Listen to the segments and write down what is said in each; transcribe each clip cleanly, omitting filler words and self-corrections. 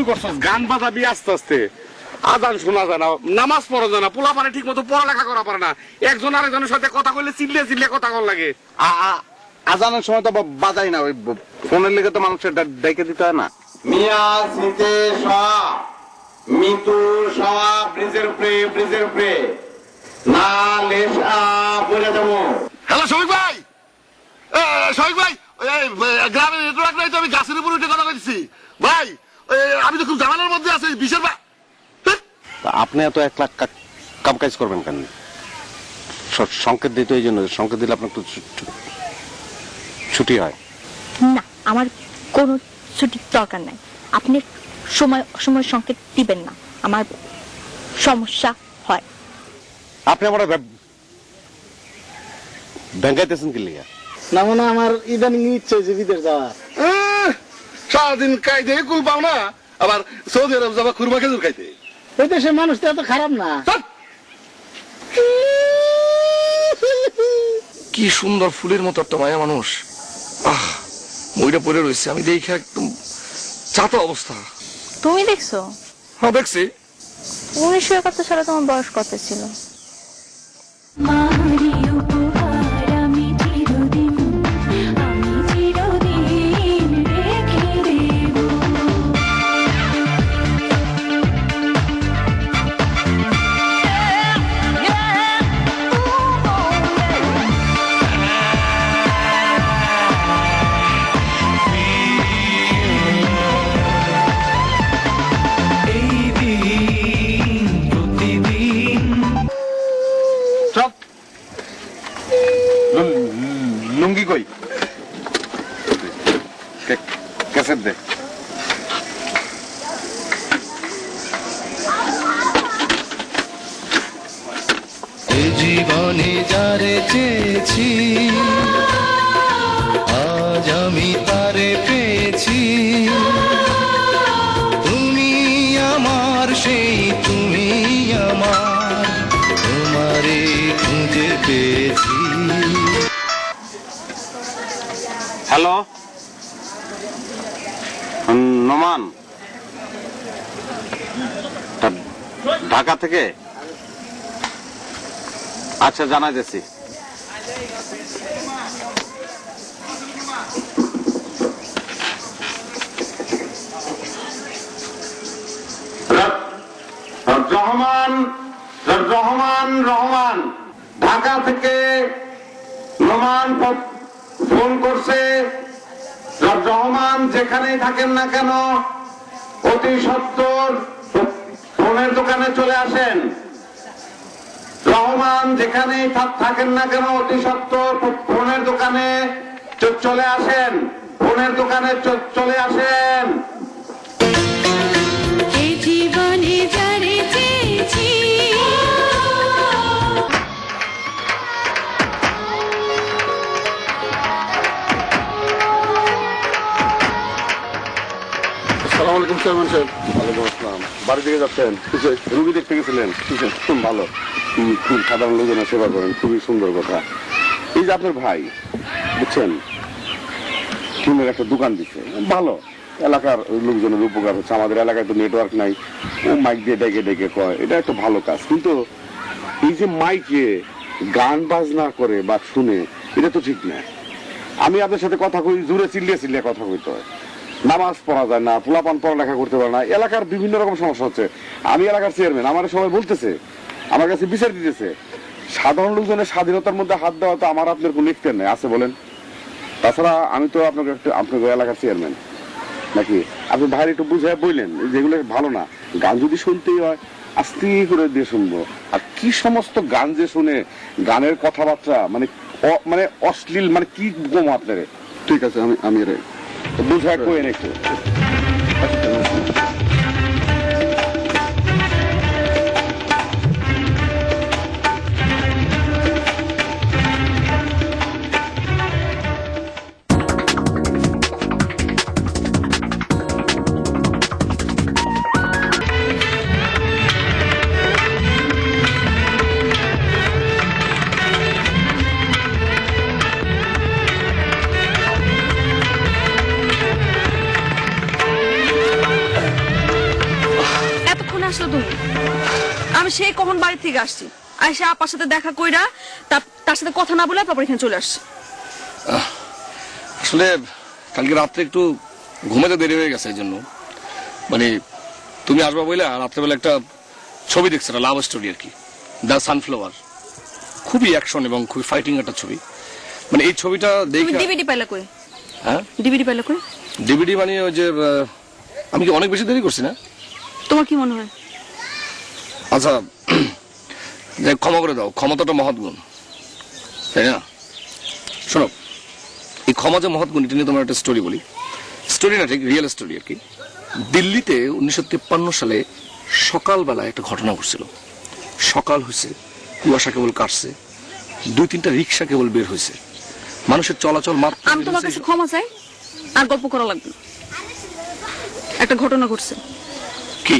শুরু করছস গান বাজাবি আস্তে আস্তে আজান শোনা যায় না নামাজ পড়া যায় না পোলা পারে ঠিক মতো পড়ালেখা করা পারে না একজন আরেকজনের সাথে কথা কইলে চিল্লে চিল্লে কথা কল লাগে আজানের সময় তো বাজাই না ওই ফোনের লেগে তো মানুষের ডেকে দিতে হয় না মিয়া সিতে মিতু সওয়া ব্রিজের উপরে না লেশা পড়ে যাবো। হ্যালো শফিক ভাই গ্রামের নেটওয়ার্ক নাই তো আমি গাছের উপর উঠে কথা বলছি ভাই আমি তো খুব ঝামেলার মধ্যে আছি বিশের আপনি এত 1 লাখ কাম কাজ করবেন কেন সংকেত দিতে এই জন্য সংকেত দিলে আপনার একটু ছুটি হয় না আমার কোনো ছুটির দরকার নাই আপনি সময় সময় সংকেত দিবেন না আমার সমস্যা হয় আপনি আমার ব্যাংকাইতেছেন কি লিগা না মনে আমার ইদানিং ইচ্ছে হয়েছে বিদেশ যাওয়ার সারাদিন কাইতে কুল পাও না আবার সৌদি আরব যাবা খুরমা খেজুর খাইতে ওই দেশের মানুষ তো এত খারাপ না কি সুন্দর ফুলের মতো একটা মায়া মানুষ মইটা পড়ে রয়েছে আমি দেখে একদম চাতা অবস্থা তুমি দেখছো হ্যাঁ দেখছি 1971 সালে তোমার বয়স কত ছিল লুঙ্গি কই ক্যাসেট দে জীবনে যারে চেয়েছি আজ আমি তারে পেয়েছি তুমি আমার সেই তুমি আমার তোমারে খুঁজে পেয়েছি হ্যালো নোমান ঢাকা থেকে আচ্ছা জানাই যাচ্ছি রহমান ঢাকা থেকে নোমান ফোন করছে রহমান যেখানেই থাকেন না কেন অতি সত্বর ফোনের দোকানে চলে আসেন রহমান যেখানেই থাকেন না কেন অতি সত্বর ফোনের দোকানে চলে আসেন ফোনের দোকানে চলে আসেন জীবনে যারে চেয়েছি আসসালামু আলাইকুম চেয়ারম্যান সাহেব ওয়ালাইকুম আসসালাম বাড়ি থেকে যাচ্ছেন রুগী দেখতে গেছিলেন খুব ভালো খুব সাধারণ লোকজনের সেবা করেন খুবই সুন্দর কথা এই যে আপনার ভাই বুঝছেন টিনের একটা দোকান দিচ্ছে ভালো এলাকার লোকজনের উপকার হচ্ছে আমাদের এলাকায় তো নেটওয়ার্ক নাই ও মাইক দিয়ে ডেকে ডেকে কয় এটা একটা ভালো কাজ কিন্তু এই যে মাইকে গান বাজনা করে বা শুনে এটা তো ঠিক না আমি আপনার সাথে কথা কই জোরে চিল্লিয়ে কথা কইতে হয় নামাজ পড়া যায় না পোলাপান পড়ালেখা করতে পারে না এলাকার বিভিন্ন রকম সমস্যা হচ্ছে আমি এলাকার চেয়ারম্যান আমার সবাই বলতেছে আমার কাছে বিচার দিতেছে সাধারণ লোকজনের স্বাধীনতার মধ্যে হাত দেওয়া তো আমার আপনার কোনো ইফতার নেই আছে বলেন তাছাড়া আমি তো আপনাকে আপনার এলাকার চেয়ারম্যান নাকি আপনি ভাই একটু বুঝায় বললেন যেগুলো ভালো না গান যদি শুনতেই হয় আস্তে করে দিয়ে শুনবো আর কি সমস্ত গান যে শুনে গানের কথাবার্তা মানে মানে অশ্লীল মানে কি গম আপনার ঠিক আছে আমি বুঝায় কই একটু সে কখন বাড়ি থেকে আসছি, আইসা আপার সাথে দেখা কইরা তার সাথে কথা না বলে তারপর এখানে চলে আসছি। আসলে কালকে রাত্রে একটু ঘুমাতে দেরি হয়ে গেছে, এই জন্য মানে তুমি আসবা বলে রাত্রেবেলা একটা ছবি দেখছি, লাভ স্টোরি আর কি, দ্য সানফ্লাওয়ার। খুবই অ্যাকশন এবং খুবই ফাইটিং একটা ছবি। মানে এই ছবিটা তুমি দেখে ডিভিডি পাইলা কই? হ্যাঁ ডিভিডি পাইলা কই? ডিভিডি মানে ওই যে আমি কি অনেক বেশি দেরি করছি না? তোমার কি মনে হয়? আচ্ছা যাই, ক্ষমা করে দাও, ক্ষমতাটা মহৎ গুণ, তাই না? শোনো, এই ক্ষমা যে মহৎ গুণ, এটা নিয়ে তোমার একটা স্টোরি বলি। স্টোরি না, ঠিক রিয়েল স্টোরি আর কি। দিল্লিতে 1953 সালে সকালবেলা একটা ঘটনা ঘটছিল। সকাল হয়েছে, কুয়াশা কেবল কাটছে, 2-3টা রিক্সা কেবল বের হয়েছে, মানুষের চলাচল মাত্র। আমি তোমার কাছে ক্ষমা চাই, আর গল্প করা লাগবে না। একটা ঘটনা ঘটছে। কি?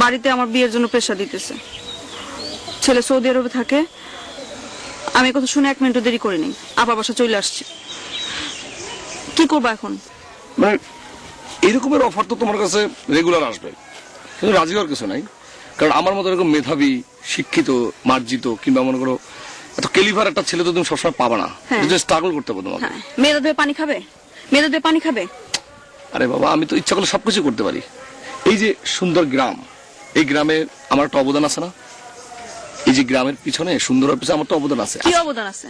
বাড়িতে আমার বিয়ের জন্য প্রেসার দিতেছে। ছেলে সৌদি আরবে থাকে। আমি কথা শুনে 1 মিনিটও দেরি করিনি, আপা বাসা চলে আসছি। কি করবো এখন? মানে এরকমের অফার তো তোমার কাছে রেগুলার আসবে, কিন্তু রাজি হওয়ার কিছু নাই। কারণ আমার মতো এরকম মেধাবী, শিক্ষিত, মার্জিত, কিংবা মনে করো এত কেলিভার একটা ছেলে তো তুমি সবসময় পাবা না। স্ট্রাগল করতে হবে তোমাকে। হ্যাঁ, মেয়েরা ধুয়ে পানি খাবে, মেয়েরা ধুয়ে পানি খাবে। আরে বাবা, আমি তো ইচ্ছা করলে সবকিছু করতে পারি। এই যে সুন্দর গ্রাম, এই গ্রামে আমার একটা অবদান আছে না? এই যে গ্রামের পিছনে সুন্দরের পিছনে আমার তো অবদান আছে। কি অবদান আছে?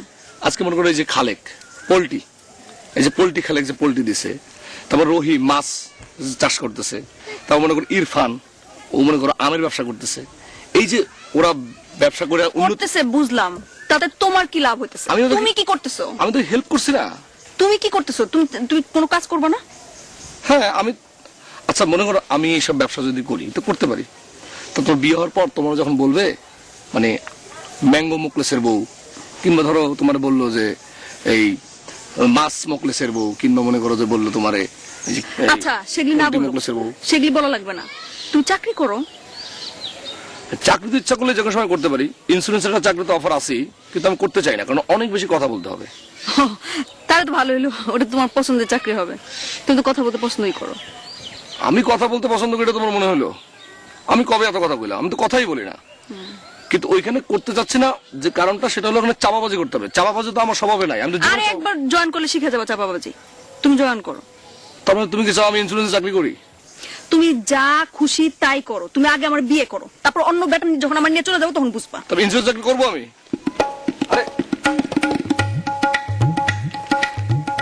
আজকে মনে করো এই যে খালেক পোল্ট্রি, এই যে পোল্ট্রি খালেক যে পোল্ট্রি দিছে, তারপর রহি মাছ চাষ করতেছে, তারপর মনে করো ইরফান ও মনে করো আমের ব্যবসা করতেছে। এই যে ওরা ব্যবসা করে করতেছে, বুঝলাম, তাতে তোমার কি লাভ হইতেছে? তুমি কি করতেছো? আমি তো হেল্প করছি না। তুমি কি করতেছো? তুমি কোনো কাজ করবে না? হ্যাঁ আমি, আচ্ছা মনে করো আমি এইসব ব্যবসা যদি করি তো করতে পারি। তো তোর বিয়ে হওয়ার পর তোমরা যখন বলবে মানে ম্যাঙ্গো মুকলেসের বউ, কিংবা ধরো তোমার বললো যে এই মাছ মুকলেসের বউ, কিংবা মনে করো যে বললো তোমারে আচ্ছা সেগুলি না বলো, সেগুলি বলা লাগবে না। তুমি চাকরি করো। চাকরি তো ইচ্ছা করলে যে কোনো সময় করতে পারি। ইন্স্যুরেন্সের একটা চাকরি তো অফার আছেই, কিন্তু আমি করতে চাই না, কারণ অনেক বেশি কথা বলতে হবে। তাহলে তো ভালো হলো, ওটা তোমার পছন্দের চাকরি হবে। তুমি তো কথা বলতে পছন্দই করো। আমি কথা বলতে পছন্দ করি, এটা তোমার মনে হলো? আমি কবে এত কথা বললাম? আমি তো কথাই বলি না। কিন্তু ওইখানে করতে যাচ্ছি না, যে কারণটা সেটা হলো ওখানে চাপাবাজি করতে হবে। চাপাবাজি তো আমার স্বভাবে নাই। আমি আরে একবার জয়েন করলে শিখে যাবে চাপাবাজি। তুমি জয়েন করো। তারপরে তুমি কি চাও আমি ইন্স্যুরেন্সে চাকরি করি? তুমি যা খুশি তাই করো। তুমি আগে আমার বিয়ে করো, তারপর অন্য বেটা যখন আমার নিয়ে চলে যাবো তখন বুঝবা। তবে ইন্স্যুরেন্স চাকরি করবো আমি। আরে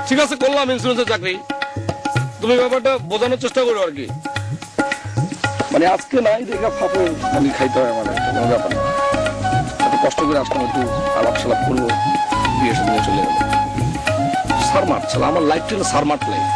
ঠিক আছে, করলাম ইন্স্যুরেন্সের চাকরি। তুমি ব্যাপারটা বোঝানোর চেষ্টা করো আর কি। মানে আজকে নাই দেখা ফাপে আমি খাইতে হয় আমার, কোনো ব্যাপার না। এত কষ্ট করে আসলাম, একটু আলাপ সালাপ করবো, বিয়ে সাথে চলে গেল। সারমার্ট ছিল আমার লাইফটা, হলো সারমার্ট লাইফ।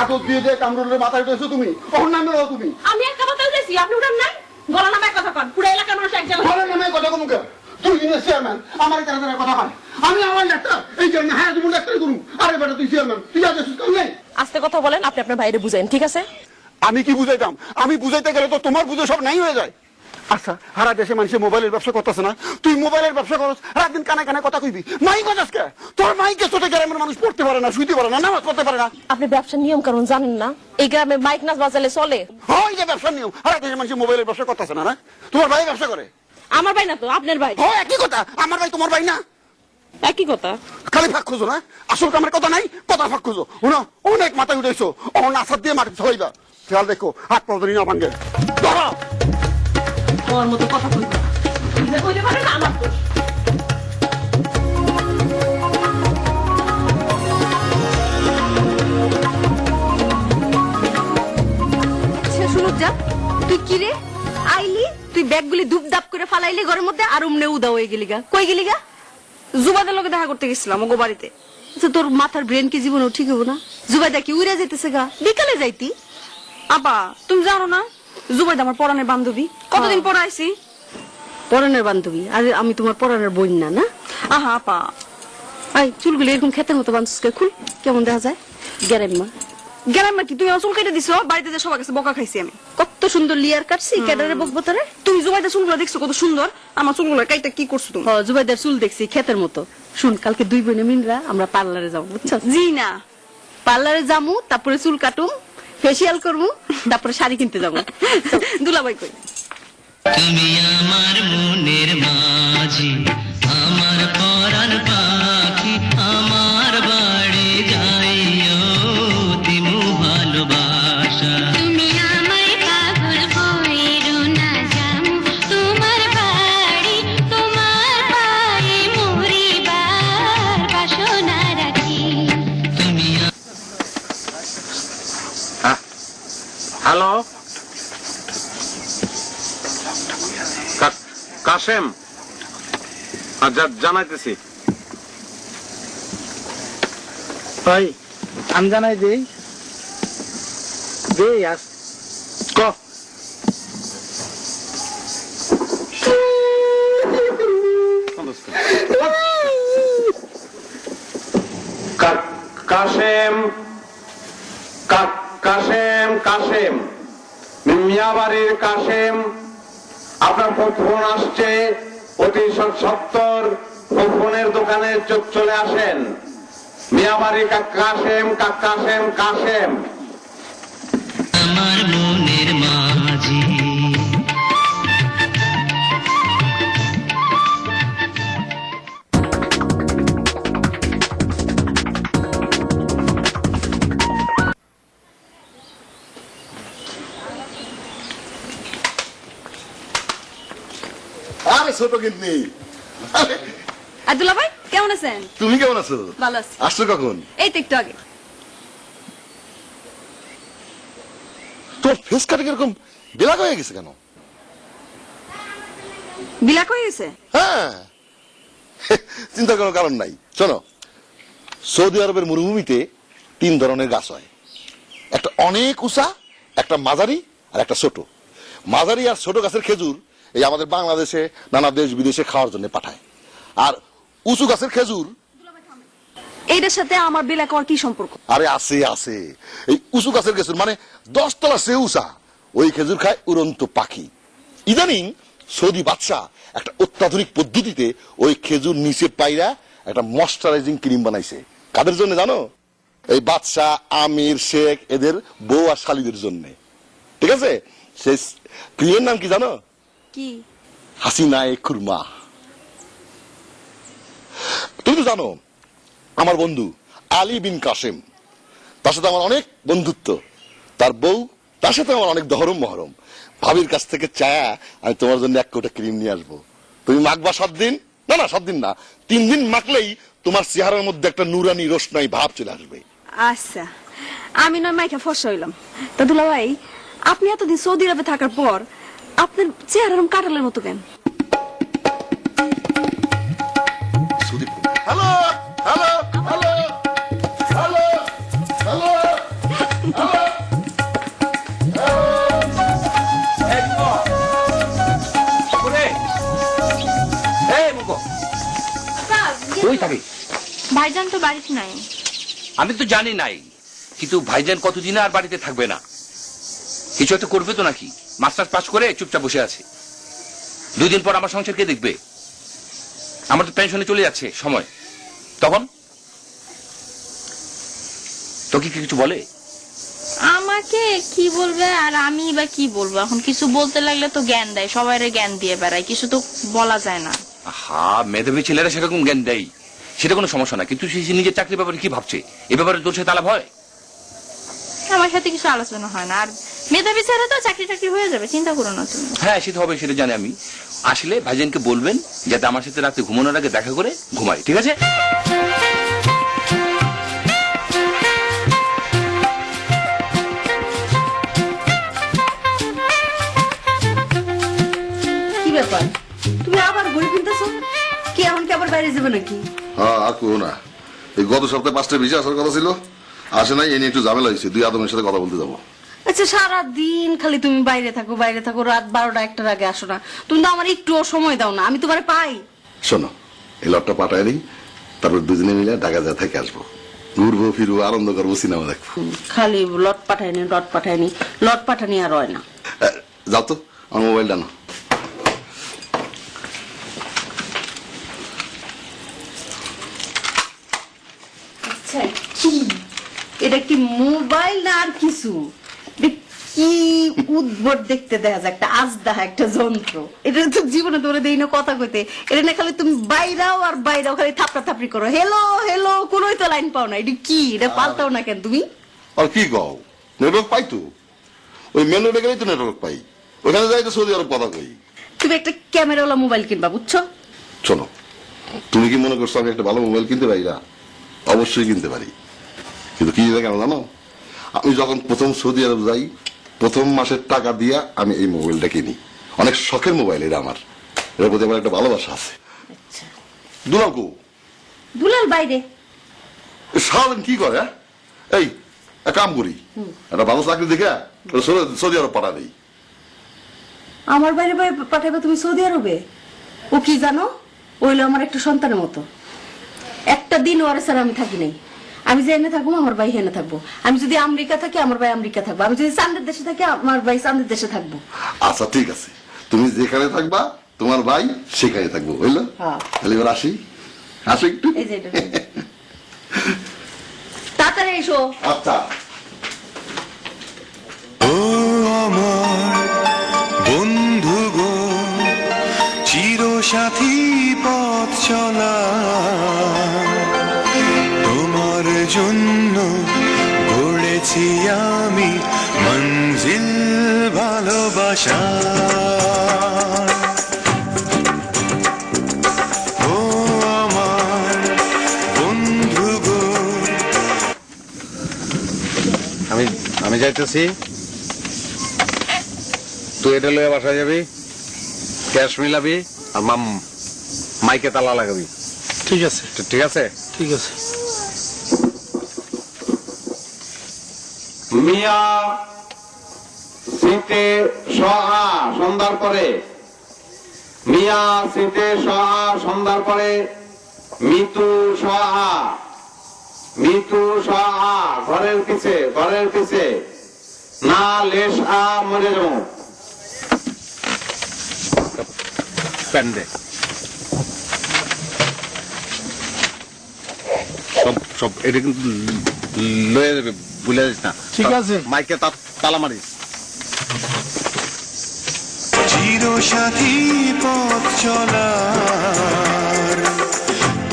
আদর দিয়ে যে কামরুলের মাথায় উঠেছো তুমি, ওর নামে দাও তুমি। আমি একটা কথা বলতেছি, আপনি উঠান নাই, গলা নামে কথা কন, পুরো এলাকার মানুষ একজন। ঘরের নামে কথা কম কেন? তুই দিনের চেয়ারম্যান, আমার তারা তারা কথা কয়। আমি আমার ডাক্তার, এই জন্য হ্যাঁ তুমি ডাক্তারি করুন। আরে বেটা তুই চেয়ারম্যান, তুই আজ সুস্থ নেই। আস্তে কথা বলেন, আপনি আপনার বাইরে বুঝেন, ঠিক আছে? আমি কি বুঝাইতাম? আমি বুঝাইতে গেলে তো তোমার বুঝে সব নাই হয়ে যায়। আচ্ছা, সারা দেশে মানুষের মোবাইলের ব্যবসা করতেছে না, তুই মোবাইলের ব্যবসা করছ, রাতদিন কানে কানে কথা কইবি। মাই কথাস কে? তোর মাইকে চোটে গ্রামের মানুষ পড়তে পারে না, শুইতে পারে না, নামাজ পড়তে পারে না। আপনি ব্যবসার নিয়ম কানুন জানেন না? এই গ্রামে মাইক নাচ বাজালে চলে? হয় যে ব্যবসার নিয়ম, সারা দেশের মানুষের মোবাইলের ব্যবসা করতেছে না। না, তোমার ভাই ব্যবসা করে। আমার ভাই না তো, আপনার ভাই। হয় একই কথা, আমার ভাই তোমার ভাই না। একই কথা। খালি ফাঁক খুঁজো না, আসল কামের কথা নাই, কথা ফাঁক খুঁজো। শুনো, অনেক মাথায় উঠেছো, অন আসার দিয়ে মাটি ছড়াইবা। খেয়াল দেখো, হাত পর্যন্ত না ভাঙ্গে। ধরো তোমার মতো কথা কইব না, কইতে পারে না আমার দোষ। সুলজ্জা, তুই কি রে আইলি? তুই ব্যাগগুলি ধুপ ধাপ করে ফালাইলি ঘরের মধ্যে, আর উমনে উদা হয়ে গেলি গা। কই গেলি গা? জুবাদের লোকে দেখা করতে গেছিলাম ওগো বাড়িতে। তোর মাথার ব্রেন কি জীবনেও ঠিক হবো না? জুবাইদা কি উড়ে যাইতেছে গা? বিকালে যাইতি। আপা তুমি জানো না, জুবাইদা আমার পরানের বান্ধবী, কতদিন পর আইছি। পরানের বান্ধবী? আর আমি তোমার পরানের বোন না? না আহা আপা, আই চুলগুলি এরকম খেতের মতো বান্ধবকে খুল, কেমন দেখা যায়? গ্যারেম্মা গেলাম নাকি? তুমি আমার চুল কেটে দিছো, বাড়িতে যে সবার কাছে বকা খাইছি আমি। কত সুন্দর লিয়ার কাটছি, ক্যাডারে বকবো তোরে। তুমি জুবাইদার চুলগুলো দেখছো কত সুন্দর, আমার চুলগুলো কাইটা কি করছো তুমি? জুবাইদার চুল দেখছি ক্ষেতের মতো। শুন, কালকে 2 বোনে মিলরা আমরা পার্লারে যাবো, বুঝছো? জি না, পার্লারে যামু, তারপরে চুল কাটুম, ফেসিয়াল করবো, তারপরে শাড়ি কিনতে যাবো। দুলাভাই কই? তুমি আমার মনের মাঝি, আমার পরাণ পাখি, আমার বাড়ি যাইও দিমু ভালোবাসা। তুমি আমায় পাগল কইরো না জামু, তোমার বাড়ি তোমার পায়ে মরিবার বাসনা রাখি। তুমি হ্যালো কাশেম, জানাইতেছি। ভাই আমি জানাই দেই দেই আস ক কাশেম কাশেম কাশেম মিয়াবাড়ির কাশেম, আপনার ফোন আসছে, অতি সত্বর ফোনের দোকানে চলে আসেন। মিয়াবাড়ি কাশেম কাশেম কাশেম। আমার মনের মাঝি। আরে ছোট কিডনি, আর দুলাভাই কেমন আছেন? তুমি কেমন আছো? ভালো আছি। আসছো কখন? এই তো একটু আগে। তোর ফেস কাটিং এরকম বেলাগ হয়ে গেছে কেন? বিলাক হয়ে গেছে? হ্যাঁ, চিন্তা করার কারণ নাই। শোনো, সৌদি আরবের মরুভূমিতে 3 ধরনের গাছ হয়, একটা অনেক উঁচা, একটা মাঝারি আর একটা ছোট। মাঝারি আর ছোট গাছের খেজুর এই আমাদের বাংলাদেশে নানা দেশ বিদেশে খাওয়ার জন্য পাঠায়, আর উঁচু গাছের খেজুর। এইটার সাথে আমার বিলাক হওয়ার কি সম্পর্ক? আরে আছে আছে, এই উঁচু গাছের খেজুর মানে 10 তলা সে উঁচা, ওই খেজুর খায় উড়ন্ত পাখি। ইদানিং সৌদি বাদশা একটা অত্যাধুনিক পদ্ধতিতে ওই খেজুর নিচে পাইরা একটা ময়শ্চারাইজিং ক্রিম বানাইছে। কাদের জন্য জানো? এই বাদশা, আমির, শেখ এদের বউ আর শালীদের জন্য। ঠিক আছে, সেই ক্রিমের নাম কি জানো? কি? হাসিনায়ে খুরমা। তুমি তো জানো আমার বন্ধু আলী বিন কাশেম, তার সাথে আমার অনেক বন্ধুত্ব। তার বউ, তার সাথে আমার অনেক দহরম মহরম। ভাবির কাছ থেকে চায়া আমি তোমার জন্য 1 কোটা ক্রিম নিয়ে আসবো। তুমি মাখবা 7 দিন, না 7 দিন না, 3 দিন মাখলেই তোমার চেহারার মধ্যে একটা নুরানি রোশনাই ভাব চলে আসবে। আচ্ছা, আমি নয় মাইকা ফর্সা হইলাম। তা দুলাভাই, আপনি এতদিন সৌদি আরবে থাকার পর আপনার চেহারা এরকম কাটালের মতো কেন? Hello hello hello hello hello কই থাকি? ভাইজান তো বাড়িতে নাই। আমি তো জানি নাই, কিন্তু ভাইজান কতদিন আর বাড়িতে থাকবে না, কিছু একটা করবে তো নাকি? মাস্টার্স পাস করে চুপচাপ বসে আছে। 2 দিন পর আমার সংসার কে দেখবে? আমার তো পেনশনে চলে যাচ্ছে সময়, তখন তো কি কিছু বলে? আমাকে কি বলবে আর আমি বা কি বলবো? এখন কিছু বলতে লাগলে তো জ্ঞান দেয়, সবাইরে জ্ঞান দিয়ে বেড়ায়, কিছু তো বলা যায় না। হা, মেধাবী ছেলেরা সেরকম জ্ঞান দেয়, সেটা কোনো সমস্যা না, কিন্তু সে নিজের চাকরির ব্যাপারে কি ভাবছে এ ব্যাপারে তোর সাথে আলাপ হয়? আমার সাথে কিছু আলোচনা হয় না। আর মেধাবী ছেলে তো চাকরি টাকরি হয়ে যাবে, চিন্তা করো না তুমি। হ্যাঁ, সেটা হবে, সেটা জানি আমি। আসলে ভাইজানকে বলবেন যাতে আমার সাথে রাতে ঘুমানোর আগে দেখা করে ঘুমাই, ঠিক আছে? কি ব্যাপার, তুমি আবার ঘড়ি কিনতেছো কি? এখন কি আবার বাইরে যাবে নাকি? হ্যাঁ, আর করো না। এই গত সপ্তাহে 5টা ভিসা আসার কথা ছিল, আসে নাই। এই নিয়ে একটু ঝামেলা হয়েছে, 2 আদমের সাথে কথা বলতে যাবো। আচ্ছা, সারা দিন খালি তুমি বাইরে থাকো বাইরে থাকো, রাত 12টা 1টার আগে আসো না। তুমি তো আমার একটুও সময় দাও না, আমি তোমারে পাই। শোনো, এই লটটা পাঠায় দিই, তারপর 2 দিনে মিলে ঢাকা যা থেকে আসবো। ঘুরবো ফিরবো আনন্দ করবো সিনেমা দেখবো। খালি লট পাঠায়নি আর হয় না। যাও তো আমার মোবাইলটা না। আচ্ছা কি এটা কি মোবাইল না আর কিছু? এটা কি উদ্ভট দেখতে দেখা যায়, একটা আজদাহা, একটা যন্ত্র। এটা তো জীবনে ধরে দেই না কথা কইতে। এটা না খালি তুমি বাইরাও আর বাইরাও খালি থাপড়া থাপড়ি করো, হেলো হেলো, কোনোই তো লাইন পাও না। এটা কি? এটা পাল্টাও না কেন তুমি? আর কি কও, নেটওয়ার্ক পাই তো, ওই মেন রোডে গেলেই তো নেটওয়ার্ক পাই, ওখানে যাই তো সৌদি আরব কথা কই। তুমি একটা ক্যামেরাওয়ালা মোবাইল কিনবা, বুঝছো? শোনো, তুমি কি মনে করছো আমি একটা ভালো মোবাইল কিনতে পারি না? অবশ্যই কিনতে পারি, কিন্তু কি কেন জানো, আমি যখন প্রথম সৌদি আরব যাই, প্রথম মাসের টাকা দিয়া আমি এই মোবাইলটা কিনি। অনেক শখের মোবাইল এটা আমার, এর প্রতি আমার একটা ভালোবাসা আছে। আচ্ছা, দুলাল কো? দুলাল বাইরে। সারাদিন কি করে? এই এক কাম করি, একটা ভালো চাকরি দেখে সৌদি আরব পাঠা দেই। আমার বাইরে পাঠাবে তুমি সৌদি আরবে? ও কি জানো, ওইলো আমার একটা সন্তানের মতো। একটা দিন ওর স্যার আমি থাকি নাই। আমি যে এনে থাকবো আমার ভাই হেনে থাকবো, আমি যদি আমেরিকা থাকি আমার ভাই আমেরিকা থাকবো, আমি যদি চাঁদের দেশে থাকি আমার ভাই চাঁদের দেশে থাকবো। আচ্ছা ঠিক আছে, তুমি যেখানে থাকবা তোমার ভাই সেখানে থাকবো, বুঝলো? হ্যাঁ। তাহলে এবার আসি, আসো একটু। এই যে এটা তাড়াতাড়ি এসো। আচ্ছা। ও আমার বন্ধু গো, চিরসাথী পথ চলা, তোমার জন্য গড়েছি আমি মঞ্জিল ভালোবাসা। ও আমার বন্ধু গো। আমি যাইতেছি, তুই এটা লয়ে বাসায় যাবি, ক্যাশ মিলাবি আর মাইকে তালা লাগাবি। ঠিক আছে, ঠিক আছে? ঠিক আছে। মিয়া শীতে সহা সন্ধ্যার পরে, মিয়া শীতে সহা সন্ধ্যার পরে, মিতু সহা, মিতু সহা ঘরের পিছে না লেশ আ মরে যাবো। প্যান্ডে সব এটা কিন্তু লয়ে যাবে, ভুলে যাস না। ঠিক আছে। মাইকে তালা মারিস। চিরসাথী পথ চলার,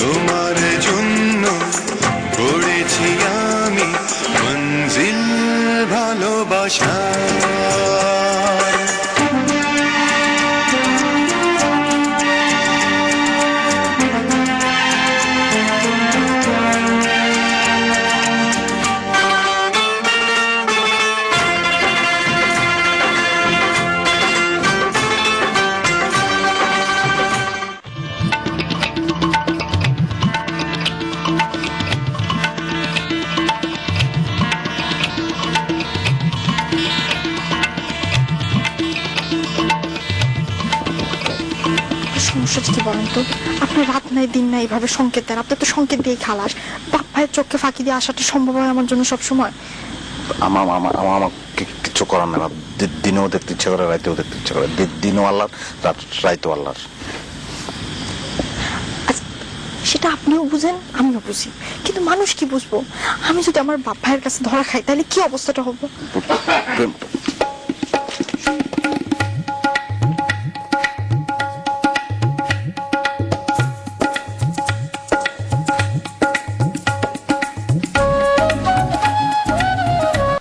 তোমার জন্য গড়েছি আমি মঞ্জিল ভালোবাসা। সমস্যা কি বলেন তো? আপনার রাত নাই দিন নাই এভাবে সংকেত দেন, আপনার তো সংকেত দিয়ে খালাস। বাপ ভাইয়ের চোখে ফাঁকি দিয়ে আসাটা সম্ভব হয় আমার জন্য সবসময়? আমার কিছু করার নেই, দিনেও দেখতে ইচ্ছে করে, রাতেও দেখতে ইচ্ছে করে। দিনও আল্লাহর, রাতেও আল্লাহর। সেটা আপনিও বুঝেন, আমিও বুঝি, কিন্তু মানুষ কি বুঝবো? আমি যদি আমার বাপ ভাইয়ের কাছে ধরা খাই তাহলে কি অবস্থাটা হবে?